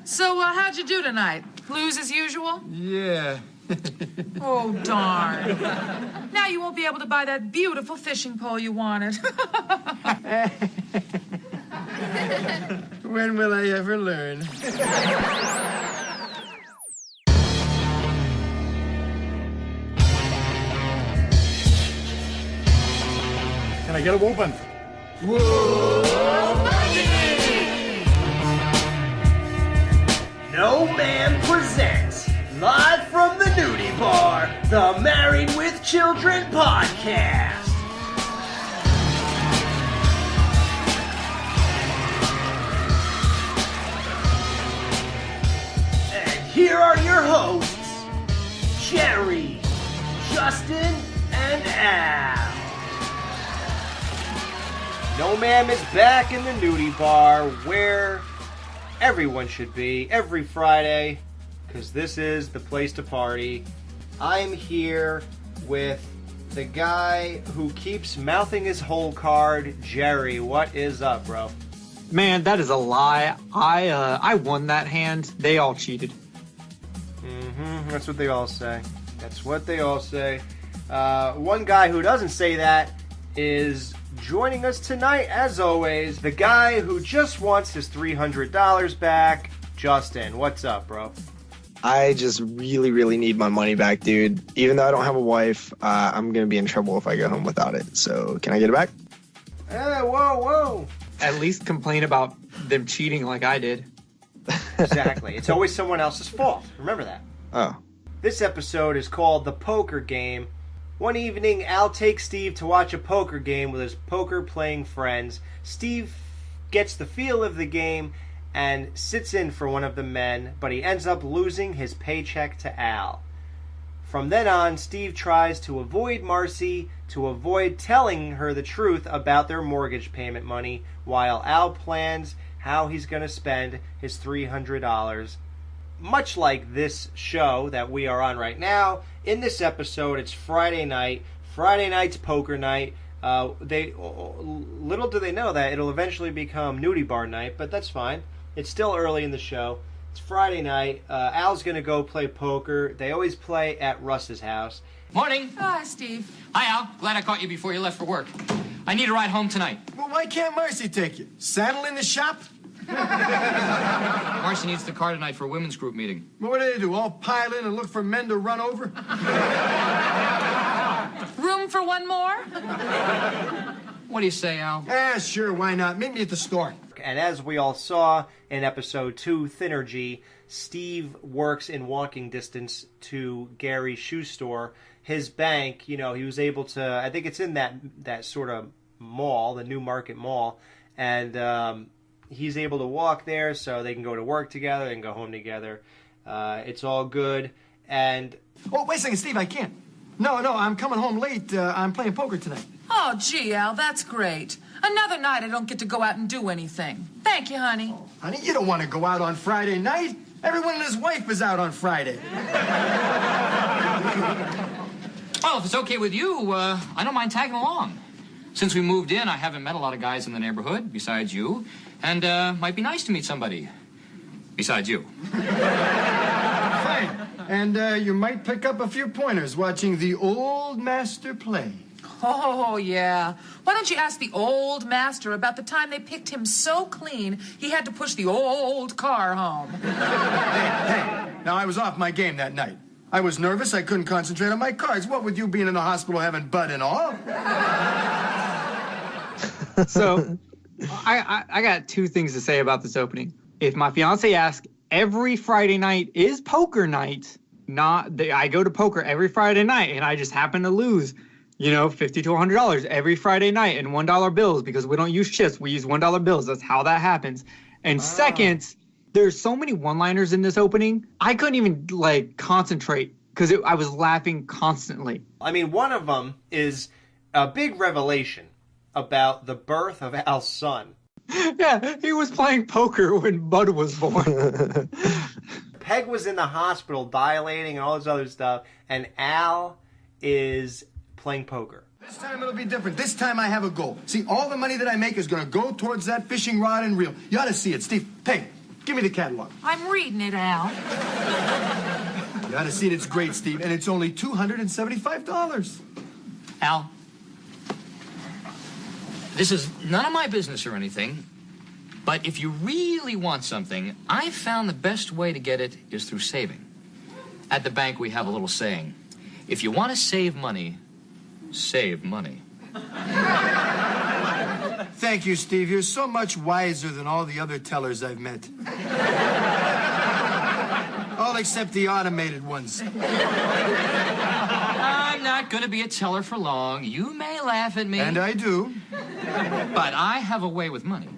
So, how'd you do tonight? Lose as usual? Yeah. Oh, darn. Now you won't be able to buy that beautiful fishing pole you wanted. When will I ever learn? Can I get a open? No Man presents, live from the nudie bar, the Married with Children podcast. And here are your hosts, Jerry, Justin, and Al. No Man is back in the nudie bar where everyone should be every Friday, because this is the place to party. I'm here with the guy who keeps mouthing his whole card, Jerry. What is up, bro? Man, that is a lie. I won that hand. They all cheated. That's what they all say. That's what they all say. One guy who doesn't say that is joining us tonight, as always, the guy who just wants his $300 back, Justin. What's up, bro? I just really need my money back, dude. Even though I don't have a wife, I'm going to be in trouble if I go home without it. So, can I get it back? Whoa. At least complain about them cheating like I did. Exactly. It's always someone else's fault. Remember that. Oh. This episode is called The Poker Game. One evening, Al takes Steve to watch a poker game with his poker-playing friends. Steve gets the feel of the game and sits in for one of the men, but he ends up losing his paycheck to Al. From then on, Steve tries to avoid Marcy, to avoid telling her the truth about their mortgage payment money, while Al plans how he's going to spend his $300. Much like this show that we are on right now, in this episode, it's Friday night. Friday night's poker night. Little do they know that it'll eventually become nudie bar night, but that's fine. It's still early in the show. It's Friday night. Al's going to go play poker. They always play at Russ's house. Morning. Hi, Steve. Hi, Al. Glad I caught you before you left for work. I need a ride home tonight. Well, why can't Marcy take you? Saddle in the shop? Marcy needs the car tonight for a women's group meeting. Well, what do? All pile in and look for men to run over? Room for one more? What do you say, Al? Sure, why not? Meet me at the store. And as we all saw in episode 2, Thinnergy, Steve works in walking distance to Gary's shoe store. His bank, he was able to, I think it's in that sort of mall, the New Market Mall, and he's able to walk there so they can go to work together, they can go home together. It's all good. And Oh, wait a second, Steve, I can't. No, I'm coming home late. I'm playing poker tonight. Oh, gee, Al, that's great. Another night I don't get to go out and do anything. Thank you, honey. Honey, you don't want to go out on Friday night. Everyone and his wife is out on Friday. Well, if it's okay with you, I don't mind tagging along. Since we moved in, I haven't met a lot of guys in the neighborhood, besides you, and might be nice to meet somebody besides you. Fine. And you might pick up a few pointers watching the old master play. Oh, yeah. Why don't you ask the old master about the time they picked him so clean he had to push the old car home? Hey, now I was off my game that night. I was nervous. I couldn't concentrate on my cards. What with you being in the hospital having bud and all? So, I got two things to say about this opening. If my fiance asks, every Friday night is poker night. I go to poker every Friday night, and I just happen to lose, $50 to $100 every Friday night in $1 bills because we don't use chips. We use $1 bills. That's how that happens. And second, there's so many one-liners in this opening. I couldn't even concentrate because I was laughing constantly. I mean, one of them is a big revelation about the birth of Al's son. Yeah, he was playing poker when Bud was born. Peg was in the hospital dilating and all this other stuff, and Al is playing poker. This time it'll be different. This time I have a goal. See, all the money that I make is going to go towards that fishing rod and reel. You ought to see it. Steve, Peg, Give me the catalog. I'm reading it, Al. You gotta see it. It's great, Steve. And it's only $275. Al, this is none of my business or anything, but if you really want something, I've found the best way to get it is through saving. At the bank, we have a little saying. If you want to save money, save money. Thank you, Steve. You're so much wiser than all the other tellers I've met. All except the automated ones. I'm not going to be a teller for long. You may laugh at me. And I do. But I have a way with money.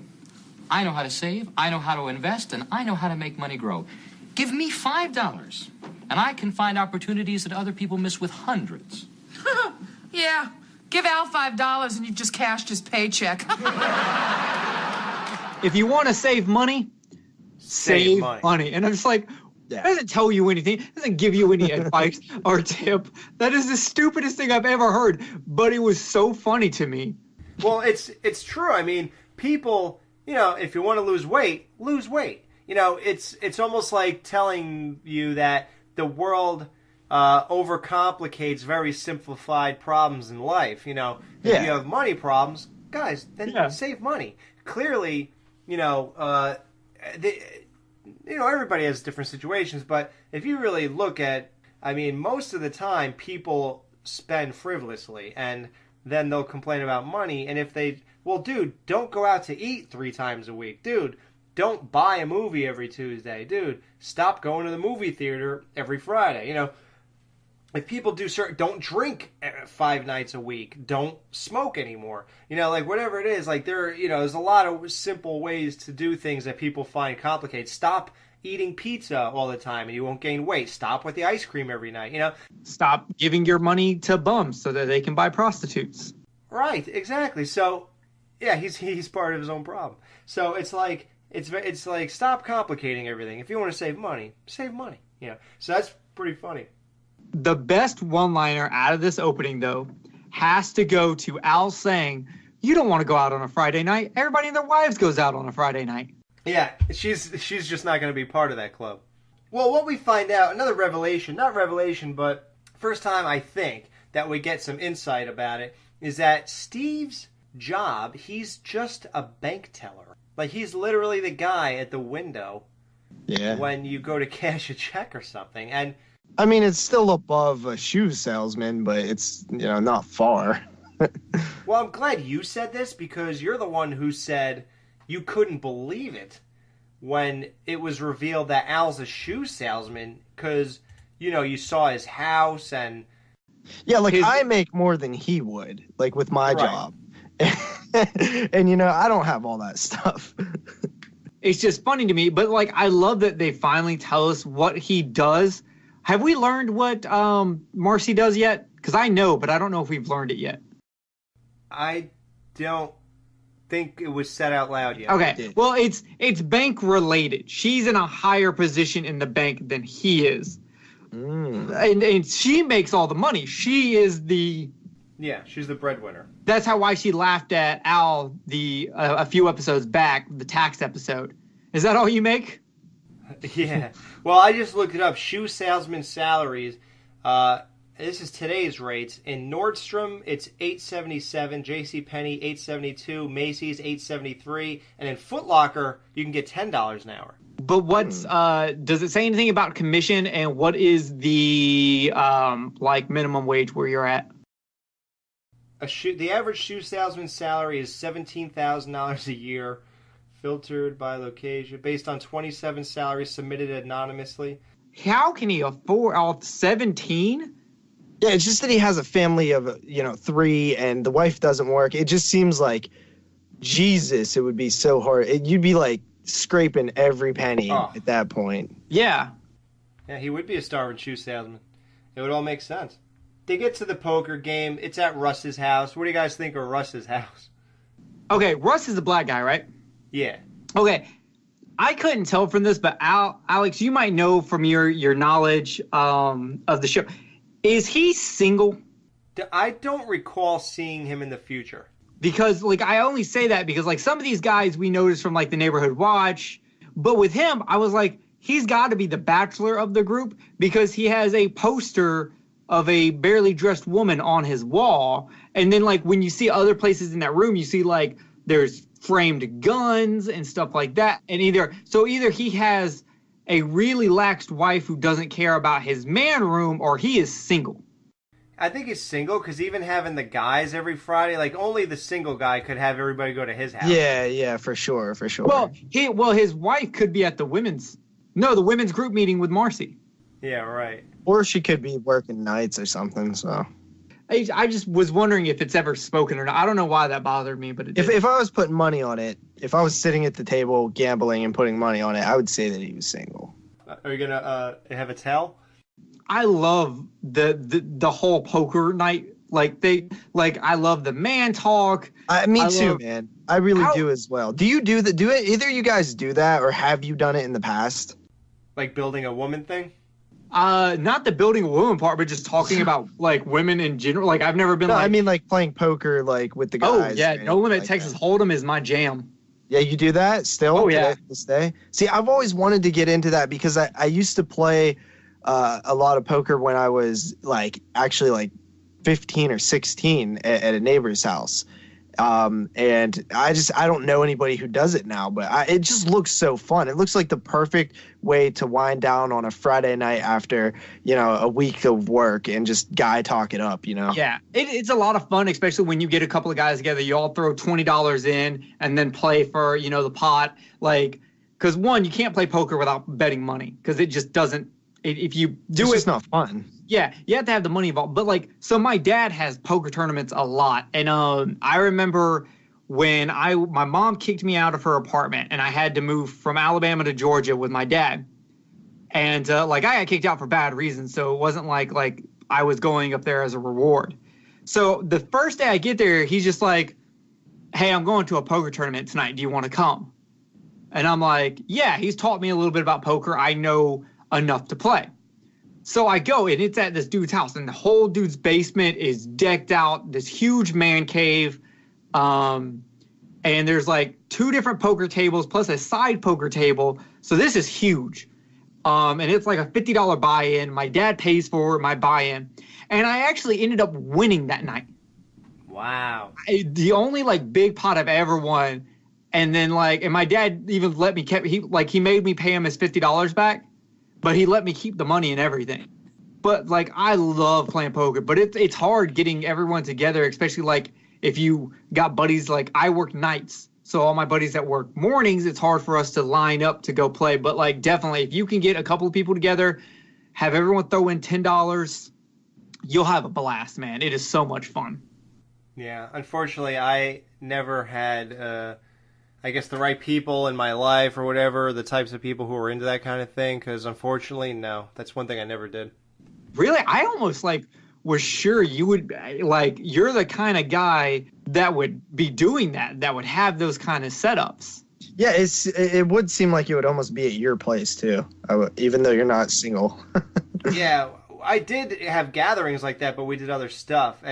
I know how to save, I know how to invest, and I know how to make money grow. Give me $5, and I can find opportunities that other people miss with hundreds. Yeah. Give Al $5 and you've just cashed his paycheck. If you want to save money, save money. And I'm just like, that doesn't tell you anything. It doesn't give you any advice or tip. That is the stupidest thing I've ever heard. But it was so funny to me. Well, it's true. I mean, people, if you want to lose weight, lose weight. It's almost like telling you that the world overcomplicates very simplified problems in life. If you have money problems, guys, then save money. Clearly, everybody has different situations, but if you really look at, most of the time people spend frivolously, and then they'll complain about money, and if they, dude, don't go out to eat 3 times a week. Dude, don't buy a movie every Tuesday. Dude, stop going to the movie theater every Friday. If people do don't drink 5 nights a week, don't smoke anymore. Whatever it is, there's a lot of simple ways to do things that people find complicated. Stop eating pizza all the time and you won't gain weight. Stop with the ice cream every night, Stop giving your money to bums so that they can buy prostitutes. Right, exactly. So, yeah, he's part of his own problem. So it's like stop complicating everything. If you want to save money, save money. So that's pretty funny. The best one-liner out of this opening, though, has to go to Al saying, you don't want to go out on a Friday night. Everybody and their wives goes out on a Friday night. Yeah, she's just not going to be part of that club. Well, what we find out, another revelation, not revelation, but first time I think that we get some insight about it, is that Steve's job, he's just a bank teller. He's literally the guy at the window when you go to cash a check or something. And it's still above a shoe salesman, but it's, not far. Well, I'm glad you said this because you're the one who said you couldn't believe it when it was revealed that Al's a shoe salesman because, you saw his house and... Yeah, I make more than he would, with my job. And, I don't have all that stuff. It's just funny to me, but, I love that they finally tell us what he does. Have we learned what Marcy does yet? Because I know, but I don't know if we've learned it yet. I don't think it was said out loud yet. Okay, well, it's bank related. She's in a higher position in the bank than he is. And she makes all the money. She is the... Yeah, she's the breadwinner. That's why she laughed at Al a few episodes back, the tax episode. Is that all you make? Yeah. Well, I just looked it up. Shoe salesman salaries. This is today's rates. In Nordstrom, it's $877. JCPenney, $872. Macy's, $873. And in Foot Locker, you can get $10 an hour. But what's does it say anything about commission and what is the minimum wage where you're at? The average shoe salesman salary is $17,000 a year, filtered by location, based on 27 salaries submitted anonymously. How can he afford all 17? Yeah, it's just that he has a family of 3 and the wife doesn't work. It just seems like, Jesus, it would be so hard. You'd be scraping every penny at that point. Yeah. Yeah, he would be a starving shoe salesman. It would all make sense. They get to the poker game. It's at Russ's house. What do you guys think of Russ's house? Okay, Russ is the black guy, right? Yeah. Okay, I couldn't tell from this, but Alex, you might know from your knowledge of the show. Is he single? I don't recall seeing him in the future. Because, I only say that because, some of these guys we noticed from, the Neighborhood Watch, But with him, I was like, he's got to be the bachelor of the group because he has a poster of a barely dressed woman on his wall. And then, like, when you see other places in that room, you see, like, there's framed guns and stuff like that. And either he has a really laxed wife who doesn't care about his man room, or he is single. I think he's single because even having the guys every Friday, like only the single guy could have everybody go to his house. Yeah, for sure. Well, his wife could be at the women's group meeting with Marcy. Yeah, right. Or she could be working nights or something. So I just was wondering if it's ever spoken or not. I don't know why that bothered me, but if I was putting money on it, if I was sitting at the table gambling and putting money on it, I would say that he was single. Are you gonna have a tell? I love the whole poker night. I love the man talk. Me too, man. I really do as well. Do you do that? Either of you guys do that, or have you done it in the past? Like building a woman thing? Not the building a woman part, but just talking about like women in general. Like I've never been. No, I mean like playing poker, like with the guys. Oh yeah, No Limit Texas Hold'em is my jam. Yeah, you do that still? Oh yeah. This day? See, I've always wanted to get into that because I used to play a lot of poker when I was actually 15 or 16 at a neighbor's house. And I don't know anybody who does it now, but it just looks so fun. It looks like the perfect way to wind down on a Friday night after, a week of work and just guy talk it up, Yeah, it's a lot of fun, especially when you get a couple of guys together. You all throw $20 in and then play for, the pot. Because one, you can't play poker without betting money because it just doesn't. If you do it's not fun. Yeah, you have to have the money involved. But so my dad has poker tournaments a lot, and I remember when my mom kicked me out of her apartment, and I had to move from Alabama to Georgia with my dad, and I got kicked out for bad reasons, so it wasn't like I was going up there as a reward. So the first day I get there, he's just like, "Hey, I'm going to a poker tournament tonight. Do you want to come?" And I'm like, "Yeah." He's taught me a little bit about poker. I know enough to play. So I go, and it's at this dude's house, and the whole dude's basement is decked out, this huge man cave, and there's 2 different poker tables plus a side poker table. So this is huge, and it's like a $50 buy-in. My dad pays for my buy-in, and I actually ended up winning that night. Wow. The only big pot I've ever won, and then and my dad even let me he made me pay him his $50 back. But he let me keep the money and everything. But I love playing poker. But it's hard getting everyone together, especially if you got buddies. I work nights, so all my buddies that work mornings, it's hard for us to line up to go play. But definitely, if you can get a couple of people together, have everyone throw in $10, you'll have a blast, man. It is so much fun. Yeah, unfortunately, I never had I guess the right people in my life or whatever, the types of people who are into that kind of thing, because unfortunately, no, that's one thing I never did. Really? I almost was sure you would, you're the kind of guy that would be doing that would have those kind of setups. Yeah, it would seem like it would almost be at your place too, even though you're not single. Yeah, I did have gatherings like that, but we did other stuff.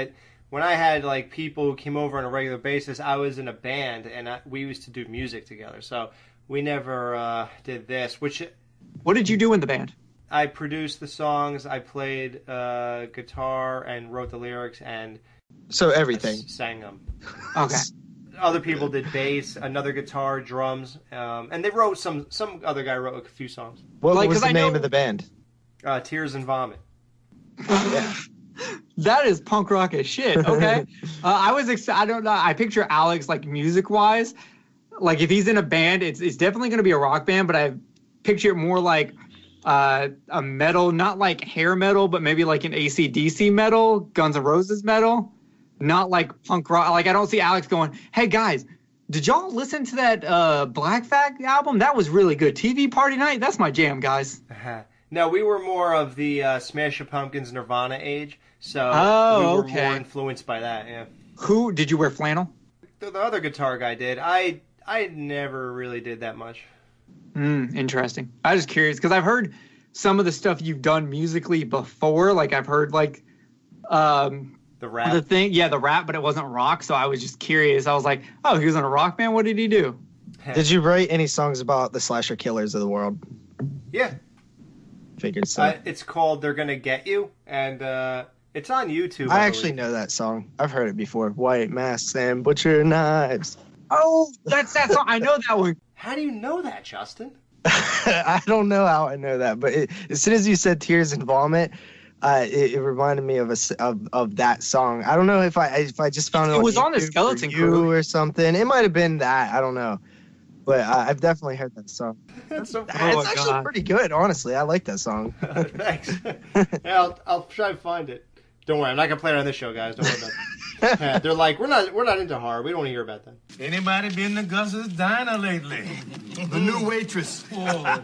When I had people who came over on a regular basis, I was in a band and we used to do music together. So we never did this. What did you do in the band? I produced the songs. I played guitar and wrote the lyrics and so everything sang them. Okay. Other people did bass, another guitar, drums, and they wrote some other guy wrote a few songs. What was the name of the band? Tears and Vomit. Yeah. That is punk rock as shit. Okay. I was excited. I don't know. I picture Alex music wise, if he's in a band, it's definitely going to be a rock band, but I picture it more a metal, not hair metal, but maybe an AC/DC metal, Guns N' Roses metal, not punk rock. I don't see Alex going, "Hey guys, did y'all listen to that Black Flag album? That was really good. TV Party Night. That's my jam, guys." No, we were more of the Smash the Pumpkins Nirvana age, so we were more influenced by that, yeah. Who, did you wear flannel? The other guitar guy did. I never really did that much. Interesting. I was just curious, because I've heard some of the stuff you've done musically before. I've heard, the rap? The rap, but it wasn't rock, so I was just curious. I was like, oh, he was in a rock band? What did he do? Did you write any songs about the slasher killers of the world? Yeah. Figured so. It's called "They're Gonna Get You," and it's on YouTube. I actually know that song. I've heard it before. White masks and butcher knives. Oh, that's that song. I know that one. How do you know that, Justin? I don't know how I know that, but as soon as you said "Tears and Vomit," it reminded me of that song. I don't know if I just found it. It was on the Skeleton Crew or something. It might have been that. I don't know, but I've definitely heard that song. That's so It's actually pretty good, honestly. I like that song. Thanks. Yeah, I'll try to find it. Don't worry, I'm not gonna play it on this show, guys. Don't worry about it. Yeah, they're like, we're not into horror. We don't want to hear about that. Anybody been to Gus's Diner lately? The new waitress. Yeah,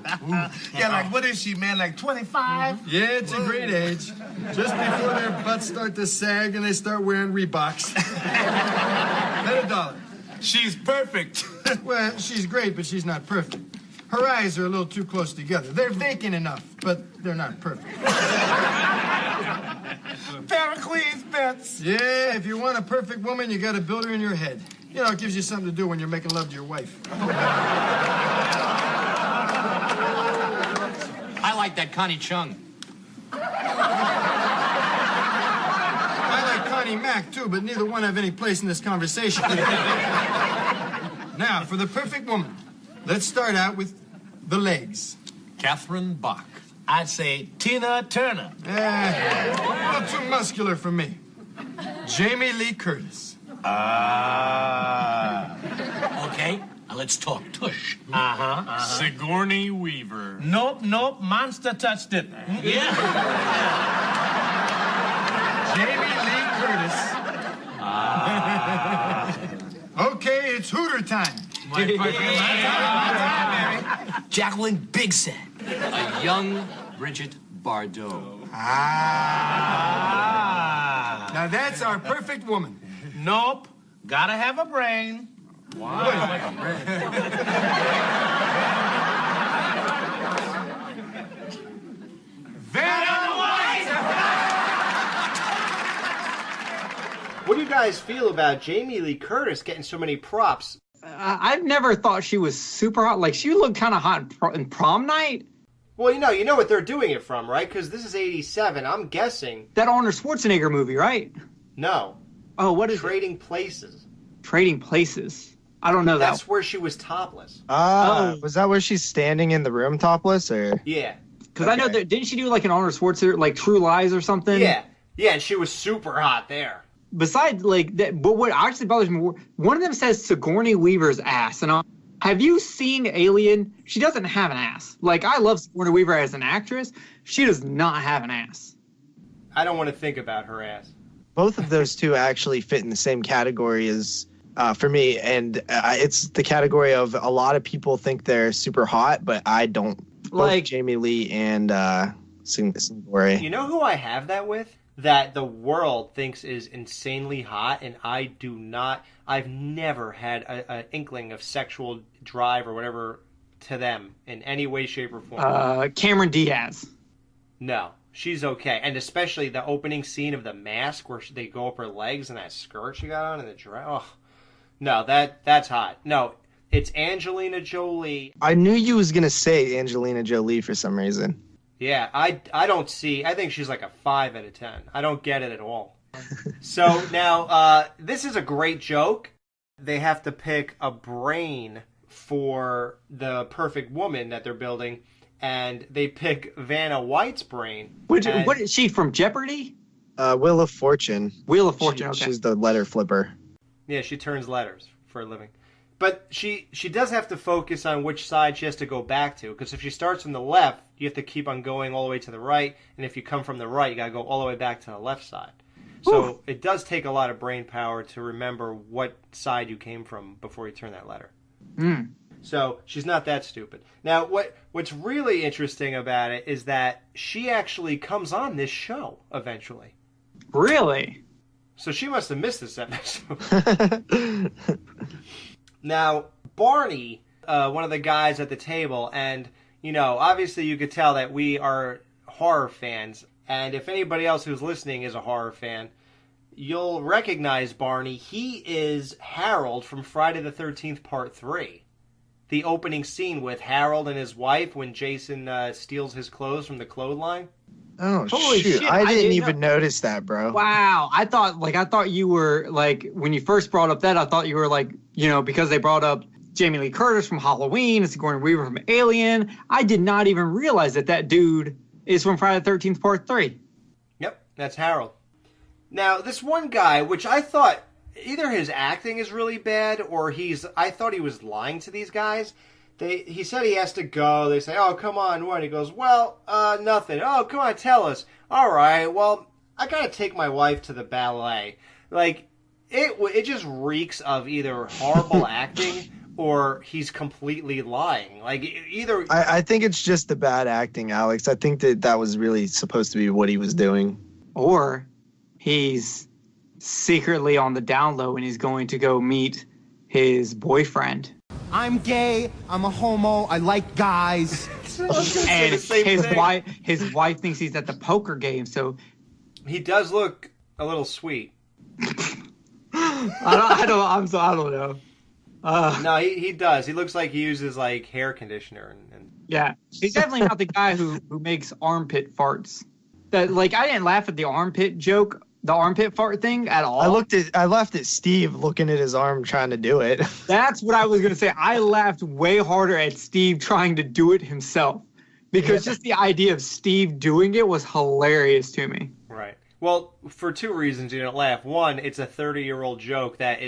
like, what is she, man? Like 25? Yeah, it's a great age. Just before their butts start to sag and they start wearing Reeboks. Bet $1. She's perfect. Well, she's great, but she's not perfect. Her eyes are a little too close together. They're vacant enough, but they're not perfect. Pair of Queen's bets. Yeah, if you want a perfect woman, you got to build her in your head. You know, it gives you something to do when you're making love to your wife. I like that Connie Chung. I like Connie Mack, too, but neither one have any place in this conversation. Now, for the perfect woman, let's start out with the legs. Catherine Bach. I'd say Tina Turner. A little too muscular for me. Jamie Lee Curtis. Okay, now let's talk tush. Sigourney Weaver. Nope, monster touched it. Yeah. Jamie Lee Curtis. Okay, it's Hooter time. My time, Jacqueline Bigset. A young Bridget Bardot. Now that's our perfect woman. Nope, gotta have a brain. Why? Vanna White! What do you guys feel about Jamie Lee Curtis getting so many props? I've never thought she was super hot. Like, she looked kind of hot in prom night. Well, you know what they're doing it from, right? Because this is 87. I'm guessing. That Arnold Schwarzenegger movie, right? No. Oh, what is Trading Places. Trading Places. I don't know that. That's where she was topless. Was that where she's standing in the room topless, or? Yeah. Because I know that, didn't she do like an Arnold Schwarzenegger, like True Lies or something? Yeah, and she was super hot there. Besides, like, that, but what actually bothers me more, one of them says Sigourney Weaver's ass, and have you seen Alien? She doesn't have an ass. Like, I love Sigourney Weaver as an actress. She does not have an ass. I don't want to think about her ass. Both of those two actually fit in the same category as, for me, and it's the category of a lot of people think they're super hot, but I don't. Both like Jamie Lee and Sigourney. You know who I have that with? That the world thinks is insanely hot, and I do not. I've never had an inkling of sexual drive or whatever to them in any way, shape, or form. Cameron Diaz. No, she's okay, and especially the opening scene of The Mask where they go up her legs and that skirt she got on and the dress. Oh, no, that's hot. No, it's Angelina Jolie. I knew you was gonna say Angelina Jolie for some reason. Yeah, I don't see. I think she's like a 5 out of 10. I don't get it at all. So now, this is a great joke. They have to pick a brain for the perfect woman that they're building, and they pick Vanna White's brain. What is she from Jeopardy? Wheel of Fortune. Wheel of Fortune. Okay. She's the letter flipper. Yeah, she turns letters for a living. But she does have to focus on which side she has to go back to, because if she starts from the left, you have to keep on going all the way to the right, and if you come from the right, you got to go all the way back to the left side. So it does take a lot of brain power to remember what side you came from before you turn that letter. So she's not that stupid. Now, what's really interesting about it is that she actually comes on this show eventually. Really? So she must have missed this episode. Now, Barney, one of the guys at the table, and, obviously you could tell that we are horror fans, and if anybody else who's listening is a horror fan, you'll recognize Barney. He is Harold from Friday the 13th Part 3. the opening scene with Harold and his wife when Jason steals his clothes from the clothesline? Oh, Holy shoot. shit, I I didn't didn't even notice that, bro. Wow. I thought you were like, when you first brought up that, I thought you were like, because they brought up Jamie Lee Curtis from Halloween, it's Sigourney Weaver from Alien. I did not even realize that dude is from Friday the 13th Part 3. Yep, that's Harold. Now, this one guy, which I thought either his acting is really bad or I thought he was lying to these guys. He said he has to go. They say, oh, come on, what? He goes, well, nothing. Oh, come on, tell us. All right, well, I got to take my wife to the ballet. Like, it just reeks of either horrible acting or he's completely lying. Like, either... I think it's just the bad acting, Alex. I think that was really supposed to be what he was doing. Or he's secretly on the down low and he's going to go meet his boyfriend. I'm gay. I'm a homo. I like guys. And his wife thinks he's at the poker game, so he does look a little sweet. I don't know. No, he does. He looks like he uses like hair conditioner and... Yeah, he's definitely not the guy who makes armpit farts. That I didn't laugh at the armpit joke. The armpit fart thing at all. I laughed at Steve looking at his arm trying to do it. That's what I was going to say. I laughed way harder at Steve trying to do it himself because just the idea of Steve doing it was hilarious to me. Right. Well, for two reasons you didn't laugh. One, it's a 30-year-old joke that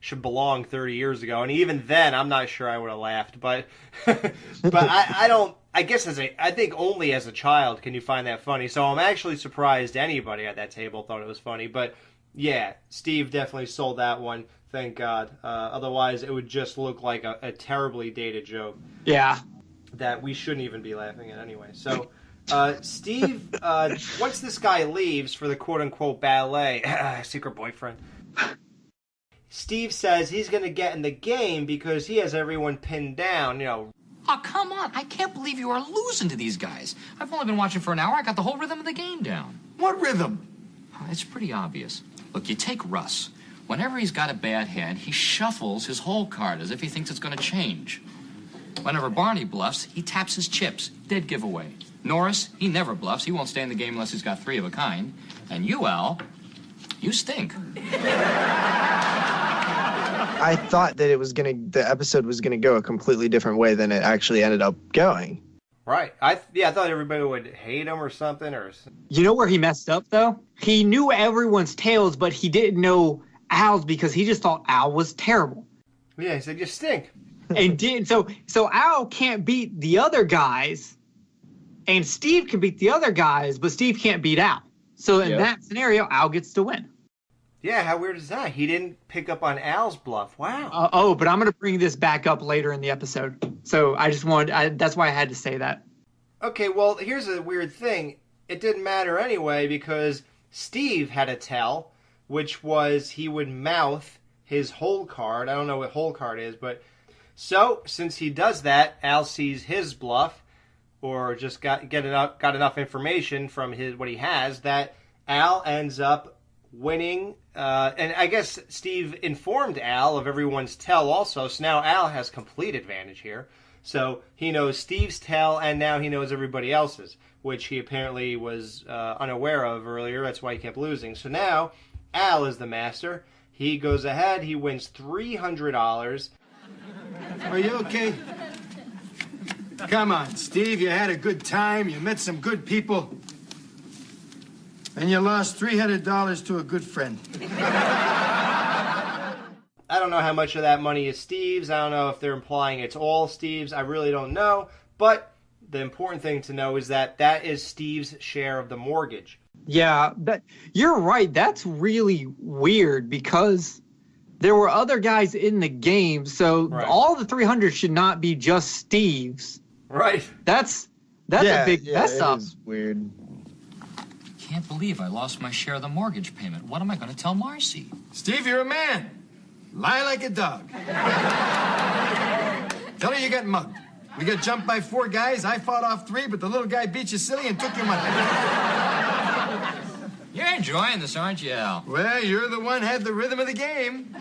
should belong 30 years ago, and even then, I'm not sure I would have laughed. But I don't. I guess I think only as a child can you find that funny. So I'm actually surprised anybody at that table thought it was funny. But yeah, Steve definitely sold that one. Thank God. Otherwise, it would just look like a terribly dated joke. Yeah. That we shouldn't even be laughing at anyway. So Steve, once this guy leaves for the quote-unquote ballet, secret boyfriend, Steve says he's going to get in the game because he has everyone pinned down, Oh, come on. I can't believe you are losing to these guys. I've only been watching for an hour. I got the whole rhythm of the game down. What rhythm? It's pretty obvious. Look, you take Russ. Whenever he's got a bad hand, he shuffles his whole card as if he thinks it's going to change. Whenever Barney bluffs, he taps his chips. Dead giveaway. Norris, he never bluffs. He won't stay in the game unless he's got three of a kind. And you, Al, you stink. I thought that the episode was gonna go a completely different way than it actually ended up going. Right. I thought everybody would hate him or something. You know where he messed up though? He knew everyone's tails, but he didn't know Al's because he just thought Al was terrible. Yeah, he said you stink. So Al can't beat the other guys, and Steve can beat the other guys, but Steve can't beat Al. So in that scenario, Al gets to win. Yeah, how weird is that? He didn't pick up on Al's bluff. Wow. But I'm going to bring this back up later in the episode. So I just that's why I had to say that. Okay, well, here's a weird thing. It didn't matter anyway because Steve had a tell, which was he would mouth his hole card. I don't know what hole card is, but so since he does that, Al sees his bluff or just got enough information from what he has that Al ends up winning, and I guess Steve informed Al of everyone's tell also, so now Al has complete advantage here. So he knows Steve's tell, and now he knows everybody else's, which he apparently was unaware of earlier. That's why he kept losing. So now Al is the master. He goes ahead. He wins $300. Are you okay? Come on, Steve. You had a good time. You met some good people. And you lost $300 to a good friend. I don't know how much of that money is Steve's. I don't know if they're implying it's all Steve's. I really don't know. But the important thing to know is that is Steve's share of the mortgage. Yeah, you're right. That's really weird because there were other guys in the game. So all the 300 should not be just Steve's. Right. That's a big mess up. It is weird. Can't believe I lost my share of the mortgage payment. What am I going to tell Marcy? Steve, you're a man. Lie like a dog. Tell her you got mugged. We got jumped by 4 guys. I fought off 3, but the little guy beat you silly and took your money. You're enjoying this, aren't you, Al? Well, you're the one had the rhythm of the game.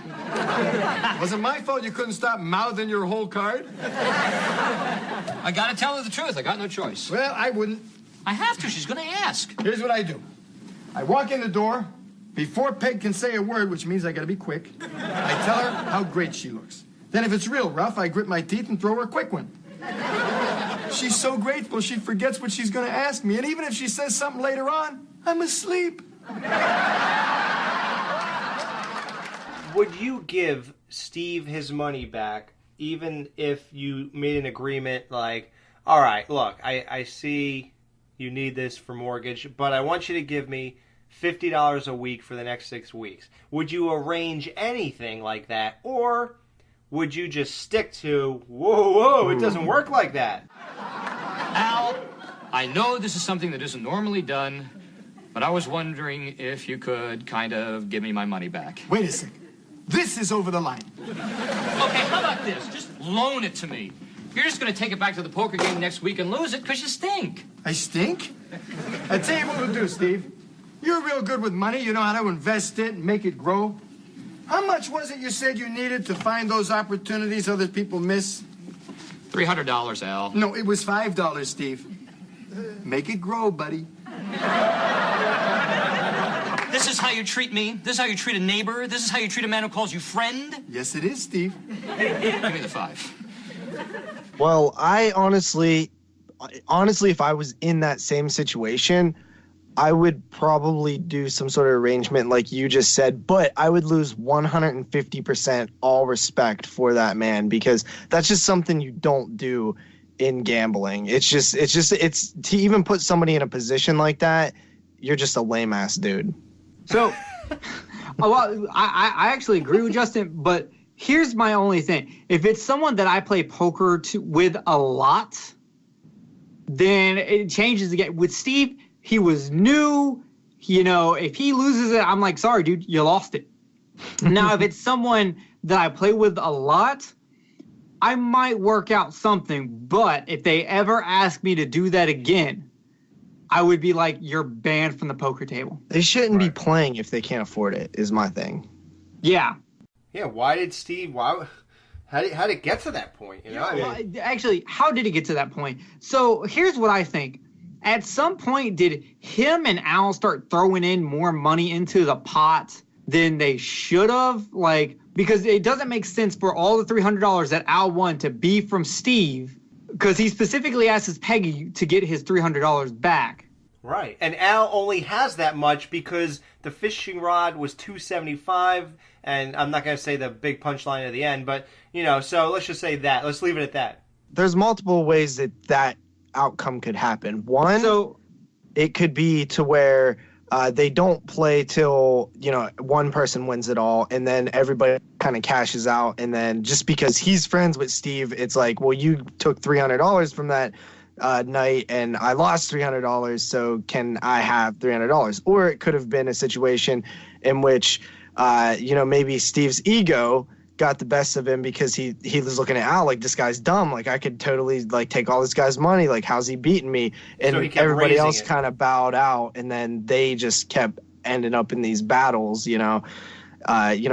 Wasn't my fault you couldn't stop mouthing your whole card. I gotta tell her the truth. I got no choice. Well, I wouldn't. I have to. She's gonna ask. Here's what I do. I walk in the door. Before Peg can say a word, which means I gotta be quick, I tell her how great she looks. Then if it's real rough, I grit my teeth and throw her a quick one. She's so grateful she forgets what she's gonna ask me, and even if she says something later on, I'm asleep. Would you give Steve his money back, even if you made an agreement like, all right, look, I see you need this for mortgage, but I want you to give me $50 a week for the next 6 weeks. Would you arrange anything like that, or would you just stick to, whoa, it doesn't work like that? Al, I know this is something that isn't normally done, but I was wondering if you could kind of give me my money back. Wait a second. This is over the line. Okay, how about this? Just loan it to me. You're just going to take it back to the poker game next week and lose it because you stink. I stink? I tell you what we'll do, Steve. You're real good with money. You know how to invest it and make it grow. How much was it you said you needed to find those opportunities other people miss? $300, Al. No, it was $5, Steve. Make it grow, buddy. This is how you treat me? This is how you treat a neighbor? This is how you treat a man who calls you friend? Yes, it is, Steve. Give me the 5. Well, I honestly, if I was in that same situation, I would probably do some sort of arrangement like you just said, but I would lose 150% all respect for that man, because that's just something you don't do in gambling. It's to even put somebody in a position like that, you're just a lame ass dude. So, well, I actually agree with Justin, but here's my only thing. If it's someone that I play poker with a lot, then it changes again. With Steve, he was new. You know, if he loses it, I'm like, sorry, dude, you lost it. Now, if it's someone that I play with a lot, I might work out something. But if they ever ask me to do that again, I would be like, you're banned from the poker table. They shouldn't be playing if they can't afford it, is my thing. Yeah. Yeah, why did Steve, how did it get to that point? You know, Well, actually, how did it get to that point? So here's what I think. At some point, did him and Al start throwing in more money into the pot than they should have? Like, because it doesn't make sense for all the $300 that Al won to be from Steve, because he specifically asks Peggy to get his $300 back. Right, and Al only has that much because the fishing rod was $275, and I'm not going to say the big punchline at the end, but, you know, so let's just say that. Let's leave it at that. There's multiple ways that outcome could happen. One, it could be to where they don't play till, you know, one person wins it all, and then everybody kind of cashes out, and then just because he's friends with Steve, it's like, well, you took $300 from that night and I lost $300, so can I have $300? Or it could have been a situation in which you know, maybe Steve's ego got the best of him because he was looking at Al like, this guy's dumb, like I could totally like take all this guy's money, like how's he beating me? And so everybody else kind of bowed out, and then they just kept ending up in these battles, you know,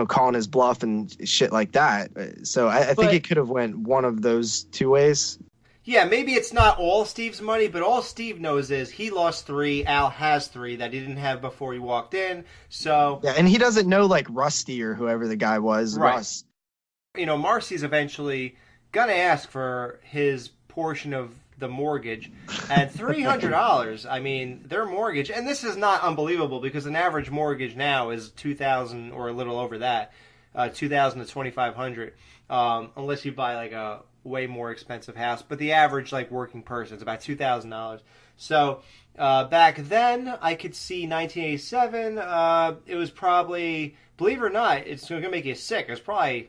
calling his bluff and shit like that. So I think it could have went one of those two ways. Yeah, maybe it's not all Steve's money, but all Steve knows is he lost 3, Al has 3 that he didn't have before he walked in. So yeah, and he doesn't know like Rusty or whoever the guy was. Right. Russ. You know, Marcy's eventually gonna ask for his portion of the mortgage, and $300. I mean, their mortgage, and this is not unbelievable because an average mortgage now is $2,000 or a little over that, $2,000 to $2,500, unless you buy like a way more expensive house. But the average like working person is about $2,000. So back then, I could see 1987. It was probably, believe it or not, it's gonna make you sick. It's probably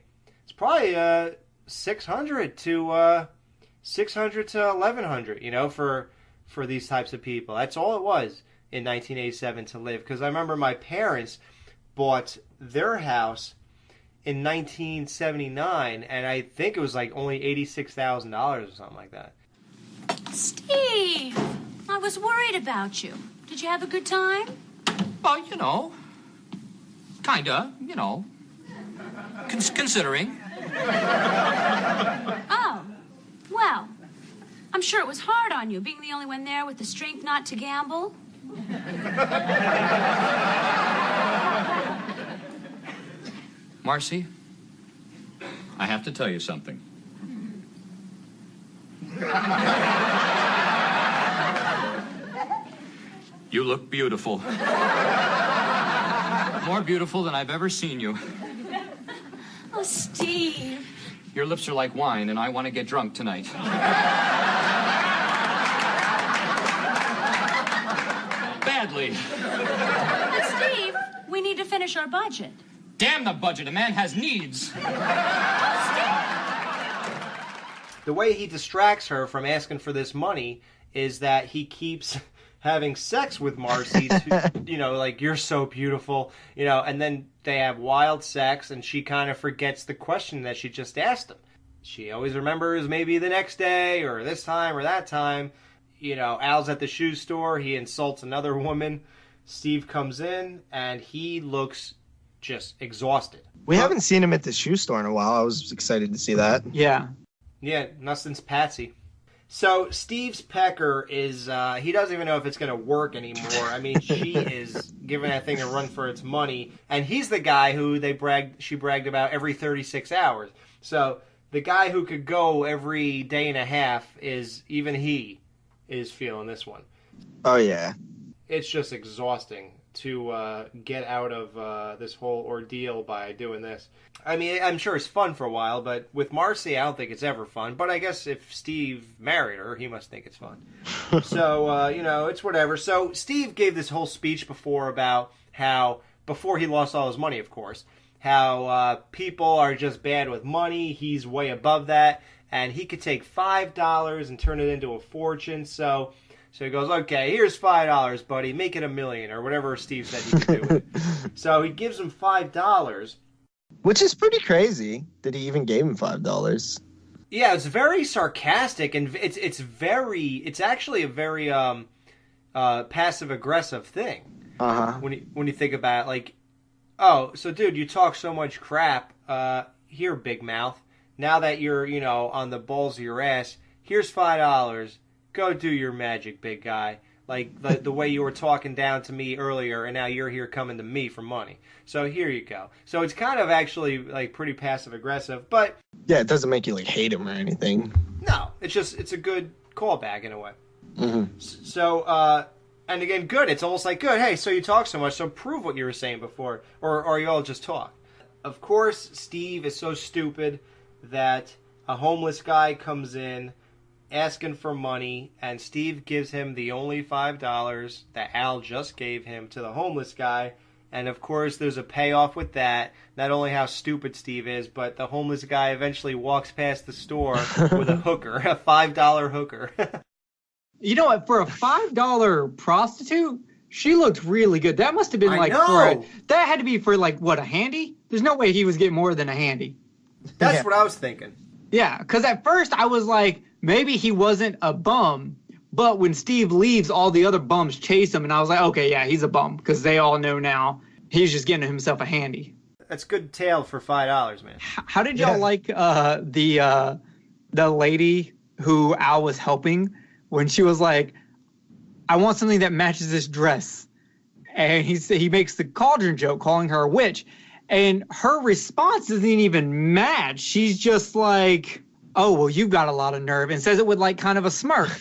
600 to 1100, you know, for these types of people. That's all it was in 1987 to live. Because I remember my parents bought their house in 1979, and I think it was like only $86,000 or something like that. Steve, I was worried about you. Did you have a good time? Well, you know, kinda, you know, considering. Oh, well, I'm sure it was hard on you, being the only one there with the strength not to gamble. Marcy, I have to tell you something. You look beautiful. More beautiful than I've ever seen you. Oh, Steve. Your lips are like wine, and I want to get drunk tonight. Badly. But, Steve, we need to finish our budget. Damn the budget. A man has needs. The way he distracts her from asking for this money is that he keeps having sex with Marcy, you know, like, you're so beautiful, you know, and then they have wild sex, and she kind of forgets the question that she just asked him. She always remembers maybe the next day, or this time, or that time. You know, Al's at the shoe store, he insults another woman. Steve comes in, and he looks just exhausted. We haven't seen him at the shoe store in a while. I was excited to see that. Yeah. Yeah, not since Patsy. So Steve's pecker is, he doesn't even know if it's going to work anymore. I mean, she is giving that thing a run for its money. And he's the guy who she bragged about every 36 hours. So the guy who could go every day and a half even he is feeling this one. Oh, yeah. It's just exhausting to get out of this whole ordeal by doing this. I mean, I'm sure it's fun for a while, but with Marcy, I don't think it's ever fun. But I guess if Steve married her, he must think it's fun. So, you know, it's whatever. So Steve gave this whole speech before about how, before he lost all his money, of course, how people are just bad with money. He's way above that. And he could take $5 and turn it into a fortune. So he goes, okay, here's $5, buddy. Make it $1 million, or whatever Steve said he could do with it. So he gives him $5. Which is pretty crazy that he even gave him $5. Yeah, it's very sarcastic, and it's actually a very passive aggressive thing. When you think about it, like, oh, so dude, you talk so much crap. Here, big mouth. Now that you're, you know, on the balls of your ass, here's $5. Go do your magic, big guy. Like the way you were talking down to me earlier, and now you're here coming to me for money. So here you go. So it's kind of actually like pretty passive aggressive, but yeah, it doesn't make you like hate him or anything. No, it's a good callback in a way. Mm-hmm. So and again, good. It's almost like good. Hey, so you talk so much, so prove what you were saying before, or you all just talk. Of course, Steve is so stupid that a homeless guy comes in asking for money, and Steve gives him the only $5 that Al just gave him to the homeless guy. And of course, there's a payoff with that. Not only how stupid Steve is, but the homeless guy eventually walks past the store with a hooker, a $5 hooker. You know what? For a $5 prostitute, she looked really good. That must have been that had to be for like, what, a handy? There's no way he was getting more than a handy. That's what I was thinking. Yeah, because at first I was like, maybe he wasn't a bum, but when Steve leaves, all the other bums chase him, and I was like, okay, yeah, he's a bum, because they all know now he's just getting himself a handy. That's good tale for $5, man. How did y'all like the lady who Al was helping when she was like, I want something that matches this dress? And he makes the cauldron joke, calling her a witch. And her response doesn't even match. She's just like, oh, well, you've got a lot of nerve, and says it with like kind of a smirk.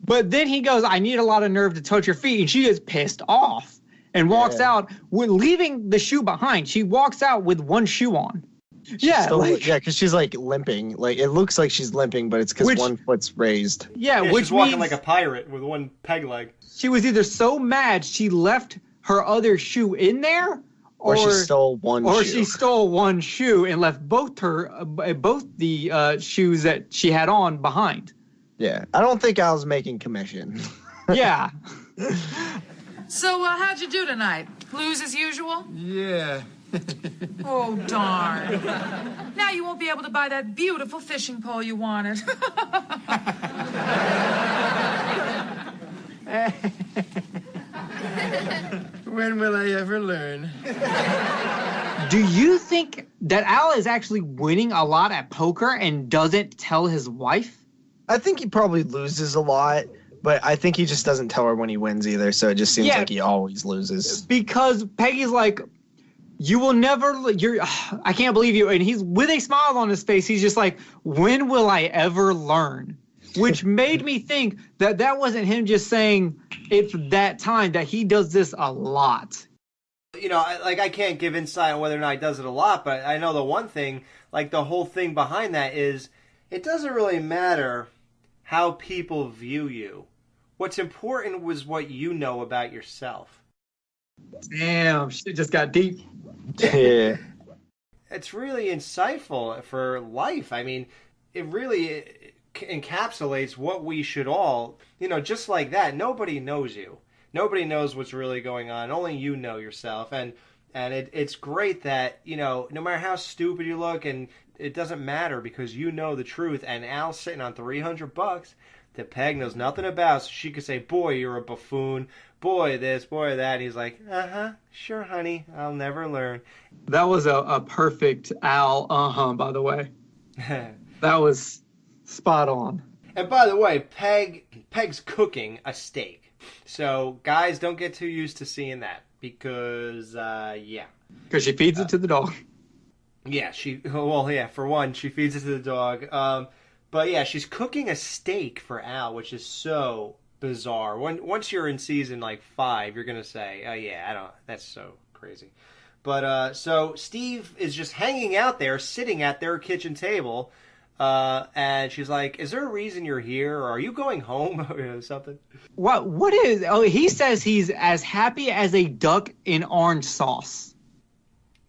But then he goes, I need a lot of nerve to touch your feet. And she gets pissed off and walks out with leaving the shoe behind. She walks out with one shoe on. Because she's like limping. Like it looks like she's limping, but it's because one foot's raised. Yeah, which she's walking like a pirate with one peg leg. She was either so mad she left her other shoe in there, or she stole one shoe. Or she stole one shoe and left both the shoes that she had on behind. Yeah. I don't think Al's making commission. Yeah. So, how'd you do tonight? Lose as usual? Yeah. Oh, darn. Now you won't be able to buy that beautiful fishing pole you wanted. When will I ever learn? Do you think that Al is actually winning a lot at poker and doesn't tell his wife? I think he probably loses a lot, but I think he just doesn't tell her when he wins either, so it just seems like he always loses. Because Peggy's like, you will never, I can't believe you. And he's with a smile on his face. He's just like, when will I ever learn? Which made me think that that wasn't him just saying it's that time, that he does this a lot. You know, I can't give insight on whether or not he does it a lot, but I know the one thing, like the whole thing behind that is, it doesn't really matter how people view you. What's important was what you know about yourself. Damn, shit just got deep. Yeah. It's really insightful for life. I mean, it really encapsulates what we should all, just like that. Nobody knows you. Nobody knows what's really going on. Only you know yourself. And it's great that, no matter how stupid you look, and it doesn't matter because you know the truth. And Al's sitting on $300 that Peg knows nothing about, so she could say, boy, you're a buffoon. Boy, this, boy, that. He's like, sure, honey, I'll never learn. That was a perfect Al, by the way. That was spot on. And by the way, Peg's cooking a steak. So, guys, don't get too used to seeing that because, yeah. Because she feeds it to the dog. Yeah, for one, she feeds it to the dog. But, yeah, she's cooking a steak for Al, which is so bizarre. Once you're in season, 5, you're going to say, oh, yeah, that's so crazy. But, so Steve is just hanging out there, sitting at their kitchen table, and she's like, is there a reason you're here, or are you going home, or something? What is, he says he's as happy as a duck in orange sauce.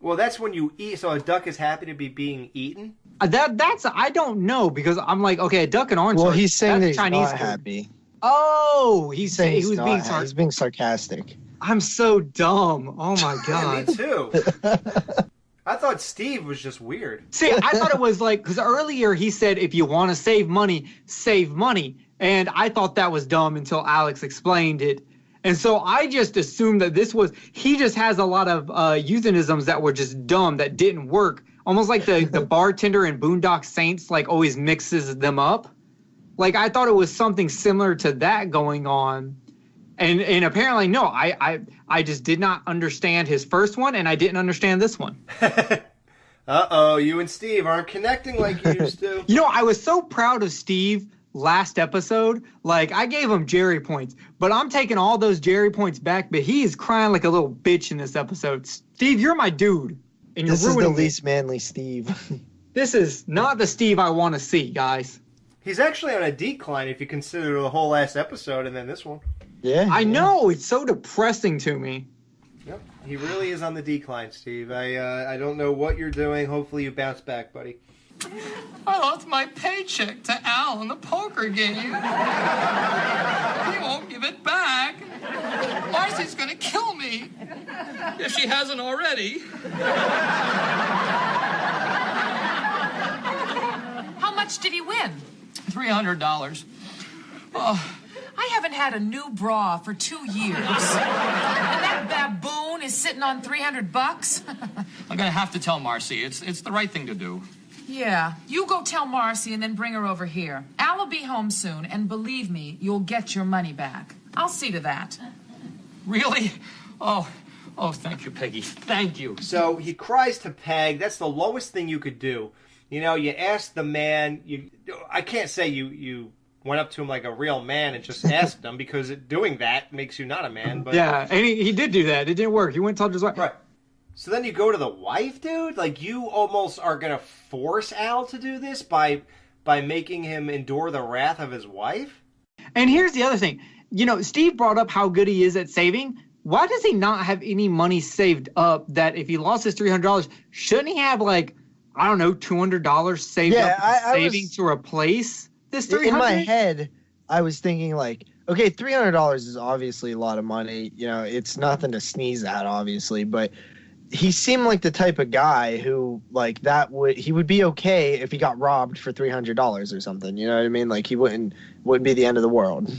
Well, that's when you eat, so a duck is happy to be being eaten? That's, I don't know, because I'm like, okay, a duck in orange sauce. Well, he's saying that he's Chinese not happy. Oh, he's being sarcastic. I'm so dumb. Oh my god. Me too. I thought Steve was just weird. See, I thought it was because earlier he said if you want to save money, save money. And I thought that was dumb until Alex explained it. And so I just assumed that he just has a lot of euphemisms that were just dumb, that didn't work. Almost like the bartender in Boondock Saints always mixes them up. I thought it was something similar to that going on. And apparently, no, I just did not understand his first one, and I didn't understand this one. Uh-oh, you and Steve aren't connecting like you used to. I was so proud of Steve last episode. I gave him Jerry points, but I'm taking all those Jerry points back, but he is crying like a little bitch in this episode. Steve, you're my dude. And this is the least manly Steve. This is not the Steve I want to see, guys. He's actually on a decline if you consider the whole last episode and then this one. Yeah. I know. It's so depressing to me. Yep. He really is on the decline, Steve. I don't know what you're doing. Hopefully you bounce back, buddy. I lost my paycheck to Al in the poker game. He won't give it back. Marcy's gonna kill me. If she hasn't already. How much did he win? $300. Oh, I haven't had a new bra for 2 years. And that baboon is sitting on $300? I'm gonna have to tell Marcy. It's the right thing to do. Yeah, you go tell Marcy and then bring her over here. Al will be home soon, and believe me, you'll get your money back. I'll see to that. Really? Oh, thank you, Peggy. Thank you. So he cries to Peg. That's the lowest thing you could do. You ask the man. I can't say you went up to him like a real man and just asked him, because doing that makes you not a man. But yeah, and he did do that. It didn't work. He went and told his wife. Right. So then you go to the wife, dude? You almost are going to force Al to do this by making him endure the wrath of his wife? And here's the other thing. Steve brought up how good he is at saving. Why does he not have any money saved up that if he lost his $300, shouldn't he have, $200 saved up saving to replace this $300? In my head, I was thinking, okay, $300 is obviously a lot of money. It's nothing to sneeze at, obviously, but he seemed like the type of guy who he would be okay if he got robbed for $300 or something. You know what I mean? He wouldn't be the end of the world.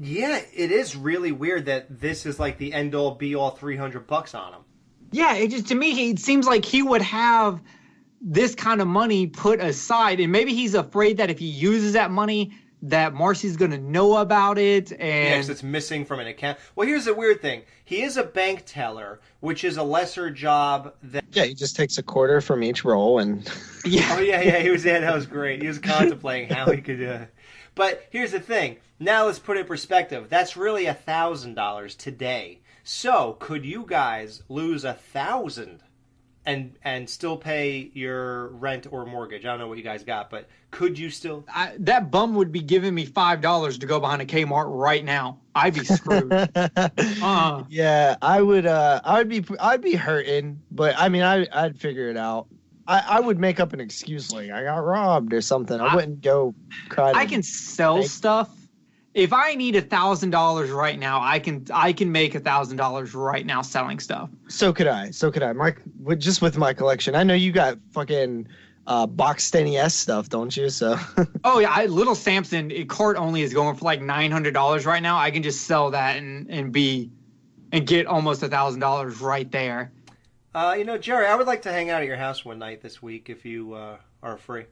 Yeah, it is really weird that this is like the end-all, be-all $300 on him. Yeah, it just, to me, it seems like he would have this kind of money put aside, and maybe he's afraid that if he uses that money, that Marcy's going to know about it. And yeah, 'cause it's missing from an account. Well, here's the weird thing. He is a bank teller, which is a lesser job than... Yeah, he just takes a quarter from each roll and... Yeah. Oh, yeah, that was great. He was contemplating how he could... But here's the thing. Now let's put it in perspective. That's really $1,000 today. So, could you guys lose $1,000 and still pay your rent or mortgage? I don't know what you guys got, but could you still? That bum would be giving me $5 to go behind a Kmart right now. I'd be screwed. Yeah, I'd be hurting, but I mean, I'd figure it out. I would make up an excuse like I got robbed or something. I wouldn't go cry. I can sell stuff. If I need $1,000 right now, I can make $1,000 right now selling stuff. So could I. Just with my collection. I know you got fucking boxed NES stuff, don't you? So. Oh yeah, Little Samson cart only is going for like $900 right now. I can just sell that and get almost $1,000 right there. Jerry, I would like to hang out at your house one night this week if you are free.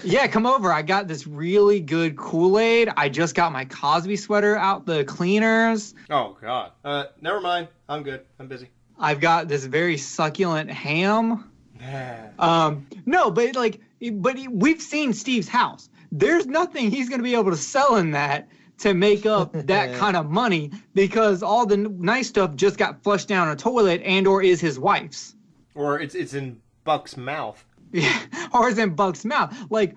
Yeah, come over. I got this really good Kool-Aid. I just got my Cosby sweater out the cleaners. Oh, God. Never mind. I'm good. I'm busy. I've got this very succulent ham. We've seen Steve's house. There's nothing he's going to be able to sell in that to make up that kind of money because all the nice stuff just got flushed down a toilet and or is his wife's. Or it's in Buck's mouth. Yeah, or it's in Buck's mouth. Like,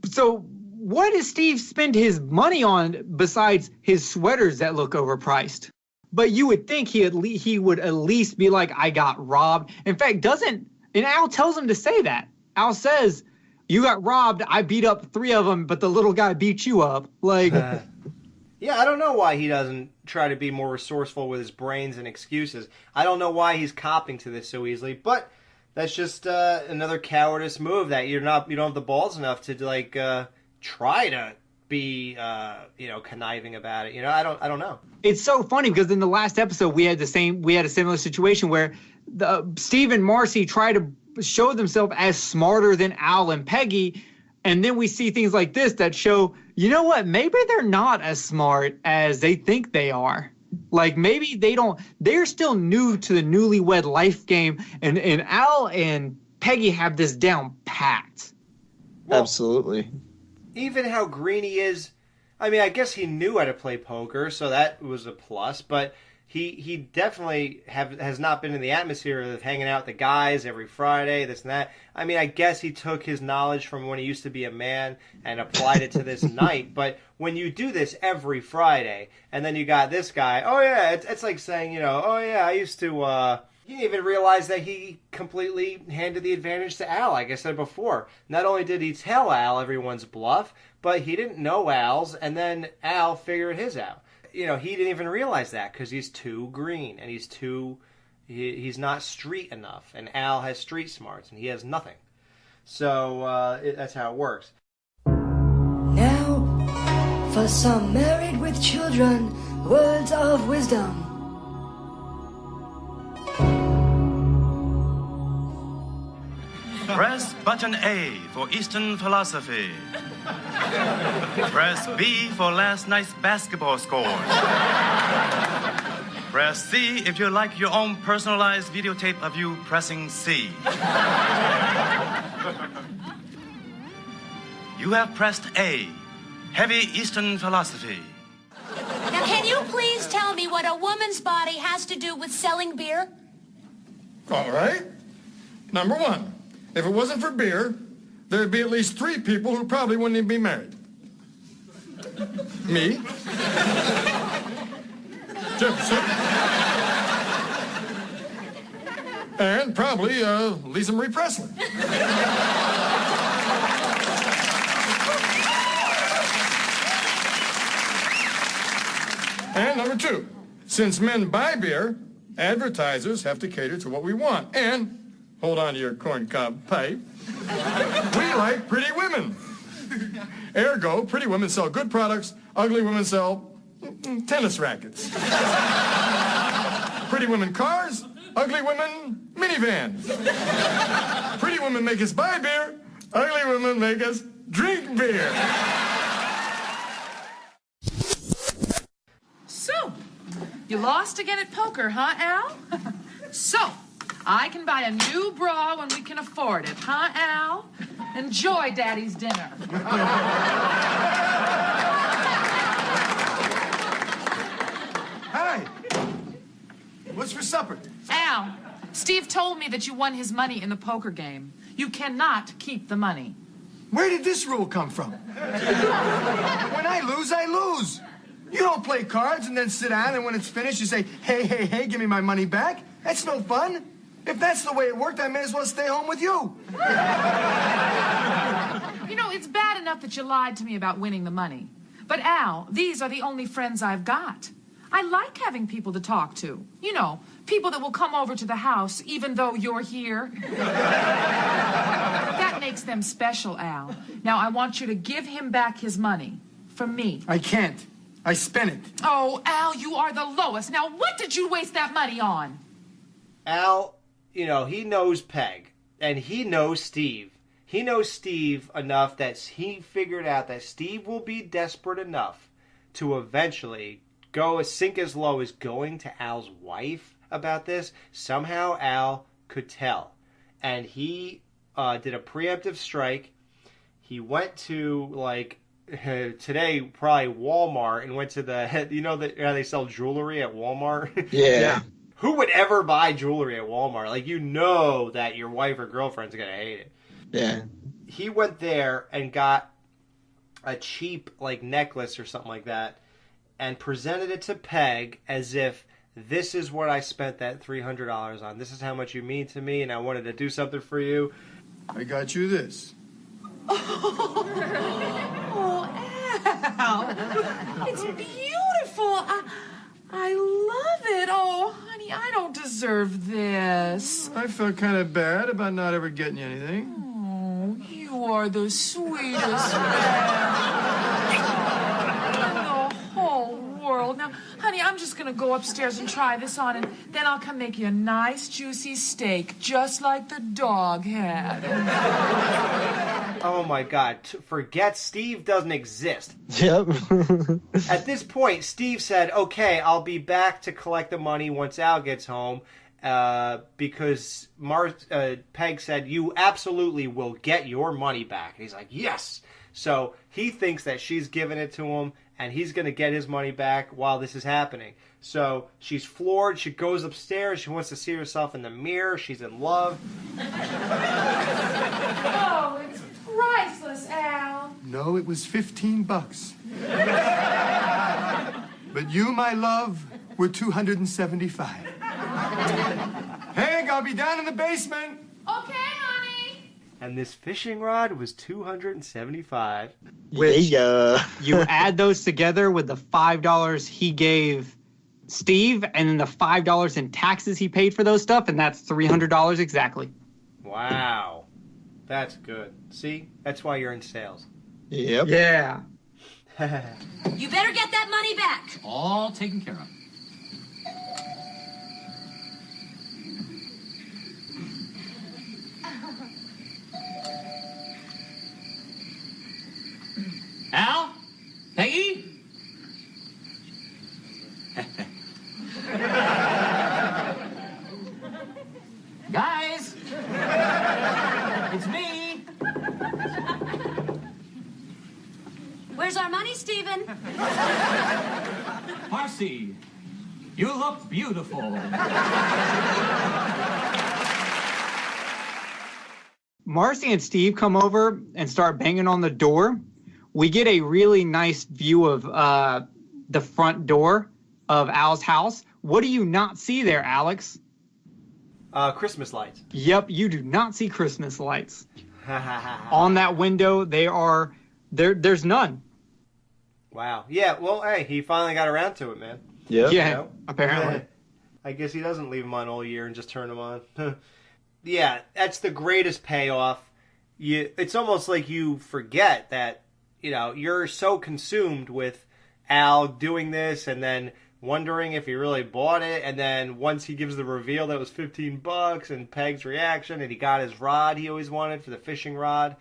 so what does Steve spend his money on besides his sweaters that look overpriced? But you would think he would at least be like, I got robbed. In fact, and Al tells him to say that. Al says, you got robbed, I beat up 3 of them, but the little guy beat you up. Like, yeah, I don't know why he doesn't try to be more resourceful with his brains and excuses. I don't know why he's copping to this so easily, but that's just another cowardice move that you don't have the balls enough to try to be conniving about it. I don't know. It's so funny because in the last episode we had a similar situation where Steve and Marcy try to show themselves as smarter than Al and Peggy, and then we see things like this that show, you know what, maybe they're not as smart as they think they are. Like, maybe they're still new to the newlywed life game, and Al and Peggy have this down packed. Well, absolutely. Even how green he is, I mean, I guess he knew how to play poker, so that was a plus, but he definitely has not been in the atmosphere of hanging out with the guys every Friday, this and that. I mean, I guess he took his knowledge from when he used to be a man and applied it to this night, but when you do this every Friday, and then you got this guy, oh yeah, it's like saying, oh yeah, I used to, you didn't even realize that he completely handed the advantage to Al, like I said before. Not only did he tell Al everyone's bluff, but he didn't know Al's, and then Al figured his out. He didn't even realize that because he's too green, and he's not street enough, and Al has street smarts, and he has nothing. So that's how it works. Now, for some married with children, words of wisdom. Press button A for Eastern philosophy. Press B for last night's basketball scores. Press C if you like your own personalized videotape of you pressing C. You have pressed A, heavy Eastern philosophy. Now, can you please tell me what a woman's body has to do with selling beer? All right. Number 1, if it wasn't for beer, there'd be at least 3 people who probably wouldn't even be married. Me. Jefferson. And probably Lisa Marie Presley. And number 2, since men buy beer, advertisers have to cater to what we want. And, hold on to your corncob pipe, we like pretty women. Ergo, pretty women sell good products, ugly women sell Tennis rackets. Pretty women cars, ugly women minivans. Pretty women make us buy beer, ugly women make us drink beer. So, you lost again at poker, huh, Al? So, I can buy a new bra when we can afford it, huh, Al? Enjoy Daddy's dinner. Hi. What's for supper? Al, Steve told me that you won his money in the poker game. You cannot keep the money. Where did this rule come from? When I lose. You don't play cards and then sit down and when it's finished you say, hey, give me my money back. That's no fun. If that's the way it worked, I may as well stay home with you. You know, it's bad enough that you lied to me about winning the money. But Al, these are the only friends I've got. I like having people to talk to. You know, people that will come over to the house even though you're here. That makes them special, Al. Now, I want you to give him back his money. From me. I can't. I spent it. Oh, Al, you are the lowest. Now, what did you waste that money on? Al, you know, he knows Peg, and he knows Steve. He knows Steve enough that he figured out that Steve will be desperate enough to eventually go sink as low as going to Al's wife about this. Somehow Al could tell. And he did a preemptive strike. He went to, like, today, probably Walmart, and went to the, you know, how they sell jewelry at Walmart? Yeah. Who would ever buy jewelry at Walmart? Like, you know that your wife or girlfriend's going to hate it. Yeah. He went there and got a cheap, like, necklace or something like that and presented it to Peg as if this is what I spent that $300 on. This is how much you mean to me, and I wanted to do something for you. I got you this. Oh, Al. It's beautiful. I love it. Oh, honey, I don't deserve this. I felt kind of bad about not ever getting you anything. Oh, you are the sweetest man in the whole world. Now, honey, I'm just going to go upstairs and try this on, and then I'll come make you a nice, juicy steak, just like the dog had. Oh, my God. Forget Steve doesn't exist. Yep. At this point, Steve said, okay, I'll be back to collect the money once Al gets home, because Peg said, you absolutely will get your money back. And he's like, yes. So he thinks that she's giving it to him, and he's going to get his money back while this is happening. So she's floored. She goes upstairs. She wants to see herself in the mirror. She's in love. Oh, it's priceless, Al. No, it was $15. But you, my love, were $275. Hank, I'll be down in the basement. Okay, honey. And this fishing rod was $275. Which Yeah. you add those together with the $5 he gave Steve and then the $5 in taxes he paid for those stuff, and that's $300 exactly. Wow. That's good. See? That's why you're in sales. Yep. Yeah. You better get that money back. All taken care of. Al? Peggy? Guys? It's me. Where's our money, Stephen? Marcy, you look beautiful. Marcy and Steve come over and start banging on the door. We get a really nice view of the front door of Al's house. What do you not see there, Alex? Christmas lights. Yep, you do not see Christmas lights. On that window, there's none. Wow. Yeah, well, hey, he finally got around to it, man. Yep. Yeah, You know? apparently. I guess he doesn't leave them on all year and just turn them on. Yeah, that's the greatest payoff. It's almost like you forget that, you know, you're so consumed with Al doing this and then wondering if he really bought it, and then once he gives the reveal that it was $15 and Peg's reaction and he got his rod he always wanted for the fishing rod,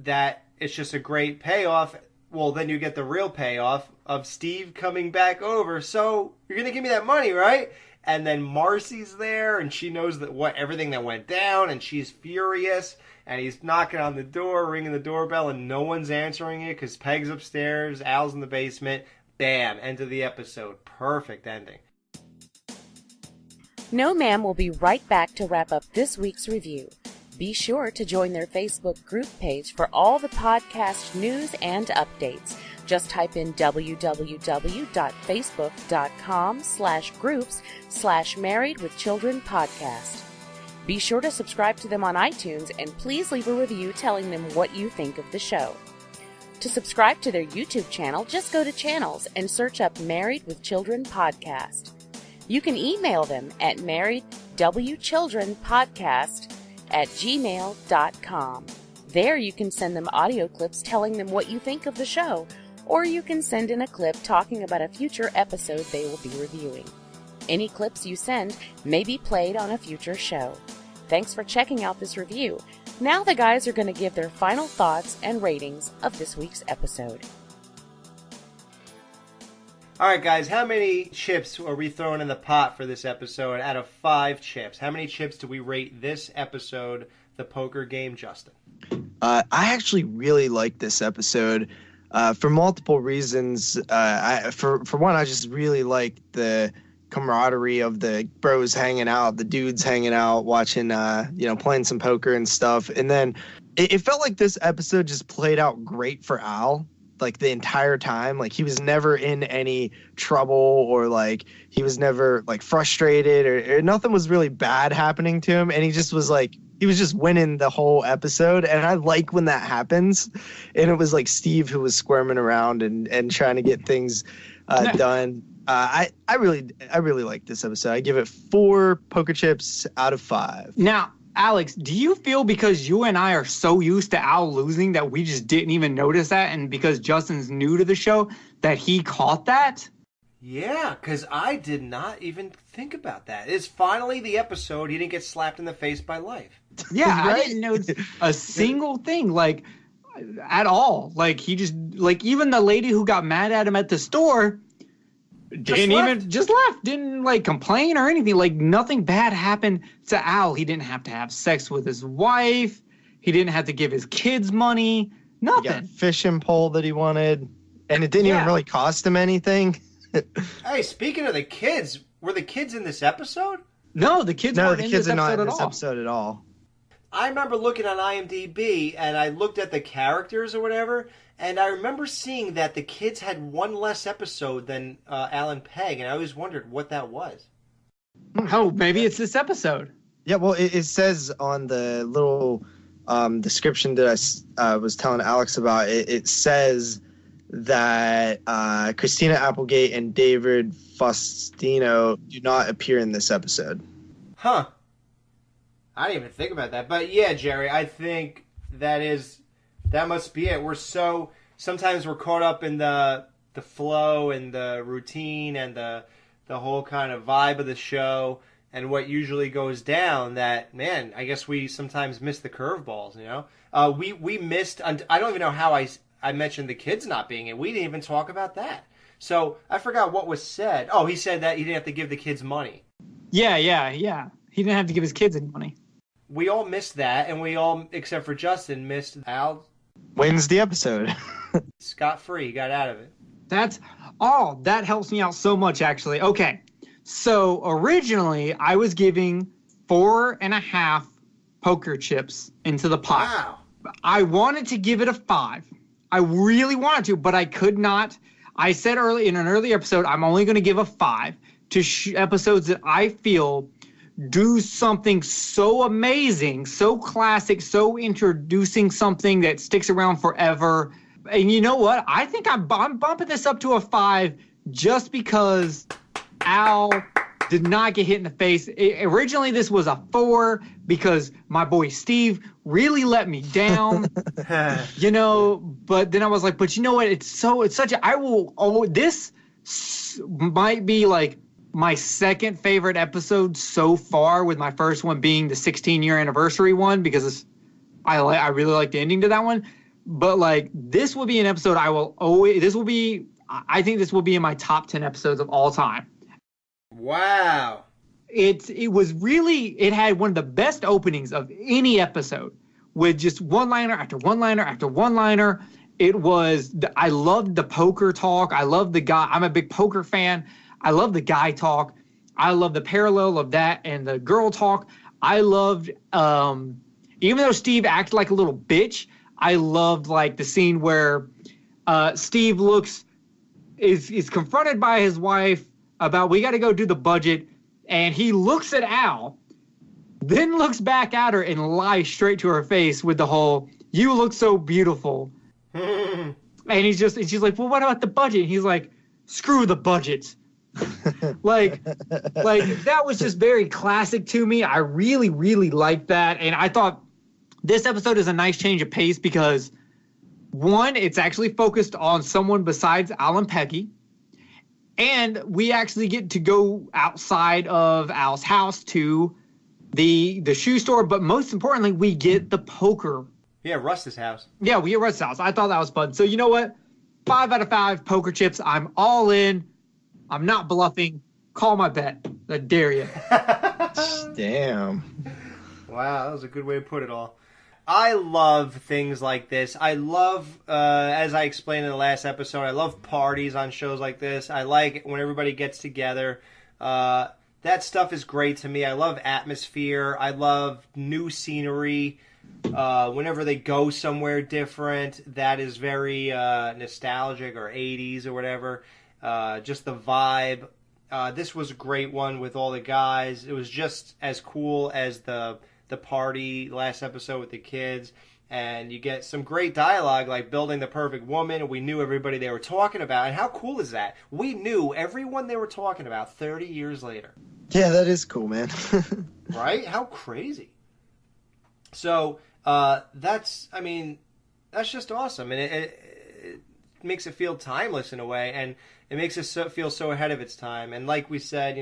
that it's just a great payoff. Well, then you get the real payoff of Steve coming back over. So you're going to give me that money, right? And then Marcy's there, and she knows that everything that went down, and she's furious. And he's knocking on the door, ringing the doorbell, and no one's answering it because Peg's upstairs, Al's in the basement. Bam, end of the episode. Perfect ending. No Ma'am will be right back to wrap up this week's review. Be sure to join their Facebook group page for all the podcast news and updates. Just type in www.facebook.com/groups/marriedwithchildrenpodcast. Be sure to subscribe to them on iTunes and please leave a review telling them what you think of the show. To subscribe to their YouTube channel, just go to channels and search up Married with Children Podcast. You can email them at marriedwchildrenpodcast@gmail.com. There you can send them audio clips telling them what you think of the show, or you can send in a clip talking about a future episode they will be reviewing. Any clips you send may be played on a future show. Thanks for checking out this review. Now the guys are going to give their final thoughts and ratings of this week's episode. All right, guys, how many chips are we throwing in the pot for this episode out of 5 chips? How many chips do we rate this episode, The Poker Game, Justin? I actually really like this episode for multiple reasons. For one, I just really like the camaraderie of the bros hanging out, the dudes hanging out, watching, playing some poker and stuff. And then it felt like this episode just played out great for Al, like the entire time. Like he was never in any trouble, or like he was never like frustrated, or nothing was really bad happening to him. And he just was like, he was just winning the whole episode. And I like when that happens. And it was like Steve who was squirming around and trying to get things done. I really like this episode. I give it 4 poker chips out of 5. Now, Alex, do you feel because you and I are so used to Al losing that we just didn't even notice that, and because Justin's new to the show that he caught that? Yeah, because I did not even think about that. It's finally the episode he didn't get slapped in the face by life. Yeah, Right? I didn't notice a single thing, like, at all. Like, he just, like, even the lady who got mad at him at the store just left, didn't like complain or anything. Like nothing bad happened to Al. He didn't have to have sex with his wife. He didn't have to give his kids money. Nothing. He got a fishing pole that he wanted, and it didn't even really cost him anything. Hey, speaking of the kids, were the kids in this episode? No, the kids weren't in this episode at all. I remember looking on IMDb, and I looked at the characters or whatever, and I remember seeing that the kids had one less episode than Al and Peg, and I always wondered what that was. Oh, maybe it's this episode. Yeah, well, it says on the little description that I was telling Alex about, it says that Christina Applegate and David Faustino do not appear in this episode. Huh. I didn't even think about that. But yeah, Jerry, I think that must be it. Sometimes we're caught up in the flow and the routine and the whole kind of vibe of the show and what usually goes down that, man, I guess we sometimes miss the curveballs, you know? We missed, I don't even know how I mentioned the kids not being in. We didn't even talk about that. So I forgot what was said. Oh, he said that he didn't have to give the kids money. Yeah. He didn't have to give his kids any money. We all missed that, and we all, except for Justin, missed Al. Wins the episode. Scot-free. He got out of it. That helps me out so much, actually. Okay, so originally I was giving 4.5 poker chips into the pot. Wow. I wanted to give it a 5. I really wanted to, but I could not. I said in an early episode, I'm only going to give a 5 to episodes that I feel do something so amazing, so classic, so introducing something that sticks around forever. And you know what? I think I'm bumping this up to a 5 just because Al did not get hit in the face. Originally, this was a 4 because my boy Steve really let me down, you know. But then I was like, but you know what? It's such a. This might be like my second favorite episode so far, with my first one being the 16-year anniversary one, because I really like the ending to that one. But like, this will be an episode I will always. I think this will be in my top 10 episodes of all time. Wow. It had one of the best openings of any episode, with just one-liner after one-liner after one-liner. I loved the poker talk. I love the guy. I'm a big poker fan. I love the guy talk. I love the parallel of that and the girl talk. I loved, even though Steve acted like a little bitch, I loved like the scene where Steve is confronted by his wife about, we got to go do the budget, and he looks at Al, then looks back at her and lies straight to her face with the whole, "You look so beautiful." And she's like, "Well, what about the budget?" And he's like, "Screw the budget." like that was just very classic to me. I really, really liked that. And I thought this episode is a nice change of pace because, one, it's actually focused on someone besides Al and Peggy. And we actually get to go outside of Al's house to the shoe store. But most importantly, we get the poker. Yeah, Russ's house. Yeah, we get Russ's house. I thought that was fun. So you know what? 5 out of 5 poker chips. I'm all in. I'm not bluffing. Call my bet. I dare you. Damn. Wow, that was a good way to put it all. I love things like this. I love, as I explained in the last episode, I love parties on shows like this. I like when everybody gets together. That stuff is great to me. I love atmosphere. I love new scenery. Whenever they go somewhere different, that is very nostalgic, or 80s or whatever. Just the vibe. This was a great one with all the guys. It was just as cool as the party last episode with the kids, and you get some great dialogue like building the perfect woman. We knew everybody they were talking about, and how cool is that? We knew everyone they were talking about 30 years later. Yeah, that is cool, man. Right? How crazy. So that's just awesome, and it makes it feel timeless in a way, and it makes it feel so ahead of its time. And like we said,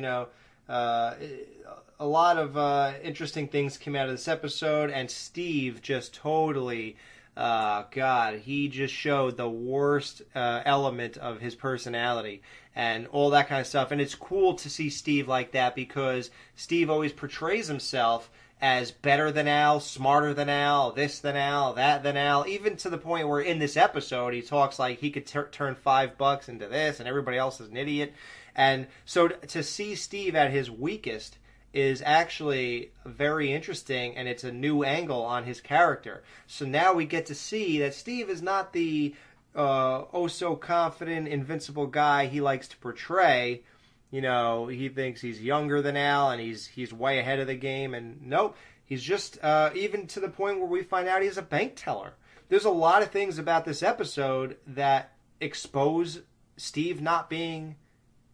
a lot of interesting things came out of this episode, and Steve just totally, he just showed the worst element of his personality and all that kind of stuff. And it's cool to see Steve like that, because Steve always portrays himself as better than Al, smarter than Al, this than Al, that than Al, even to the point where in this episode he talks like he could turn $5 into this and everybody else is an idiot. And so to see Steve at his weakest is actually very interesting, and it's a new angle on his character. So now we get to see that Steve is not the so confident, invincible guy he likes to portray. He thinks he's younger than Al, and he's way ahead of the game, and nope, he's just even to the point where we find out he's a bank teller. There's a lot of things about this episode that expose Steve not being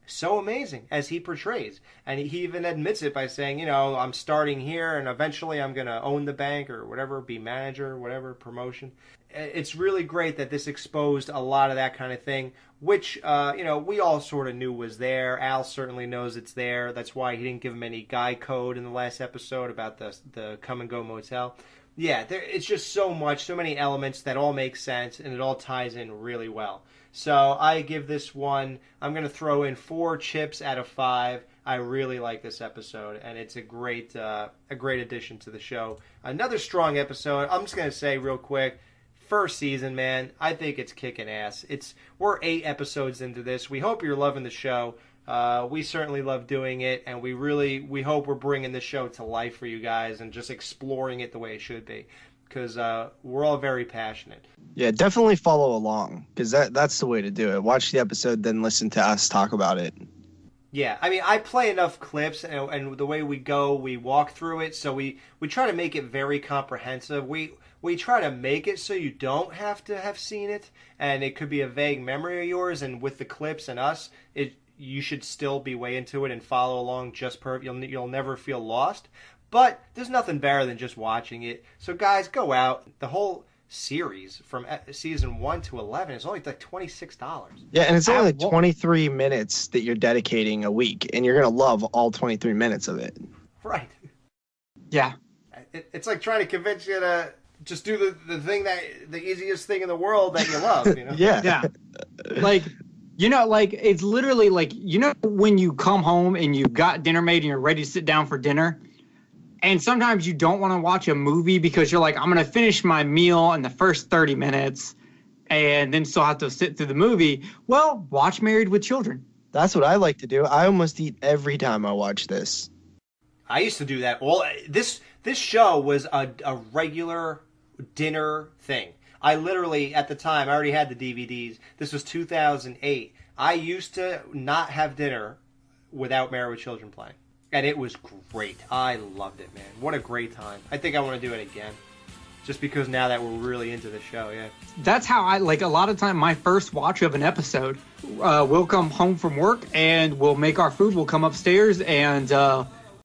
so amazing as he portrays. And he even admits it by saying, I'm starting here and eventually I'm going to own the bank or whatever, be manager, whatever, promotion. It's really great that this exposed a lot of that kind of thing, which, we all sort of knew was there. Al certainly knows it's there. That's why he didn't give him any guy code in the last episode about the come and go motel. Yeah, it's just so many elements that all make sense, and it all ties in really well. So I give this one, I'm going to throw in 4 chips out of 5. I really like this episode, and it's a great addition to the show. Another strong episode. I'm just going to say real quick, first season, man, I think it's kicking ass. We're 8 episodes into this. We hope you're loving the show. We certainly love doing it, and we hope we're bringing the show to life for you guys and just exploring it the way it should be, because we're all very passionate. Yeah, definitely follow along, because that's the way to do it. Watch the episode, then listen to us talk about it. Yeah, I play enough clips, and the way we go, we walk through it, so we try to make it very comprehensive. We try to make it so you don't have to have seen it, and it could be a vague memory of yours, and with the clips and us, you should still be way into it and follow along just you'll never feel lost. But there's nothing better than just watching it. So guys, go out. The whole series from season 1 to 11 is only like $26. Yeah, and it's only like 23 minutes that you're dedicating a week, and you're going to love all 23 minutes of it. Right. Yeah. It's like trying to convince you to just do the easiest thing in the world that you love, you know? Yeah. Like, you know, like, it's literally like, you know, when you come home and you've got dinner made and you're ready to sit down for dinner, and sometimes you don't want to watch a movie because you're like, I'm going to finish my meal in the first 30 minutes and then still have to sit through the movie. Well, watch Married with Children. That's what I like to do. I almost eat every time I watch this. I used to do that. This show was a regular dinner thing. I literally, at the time, I already had the DVDs. This was 2008. I used to not have dinner without Married with Children playing. And it was great. I loved it, man. What a great time. I think I want to do it again. Just because now that we're really into the show, yeah. That's how I, like, a lot of time, my first watch of an episode, we'll come home from work and we'll make our food. We'll come upstairs and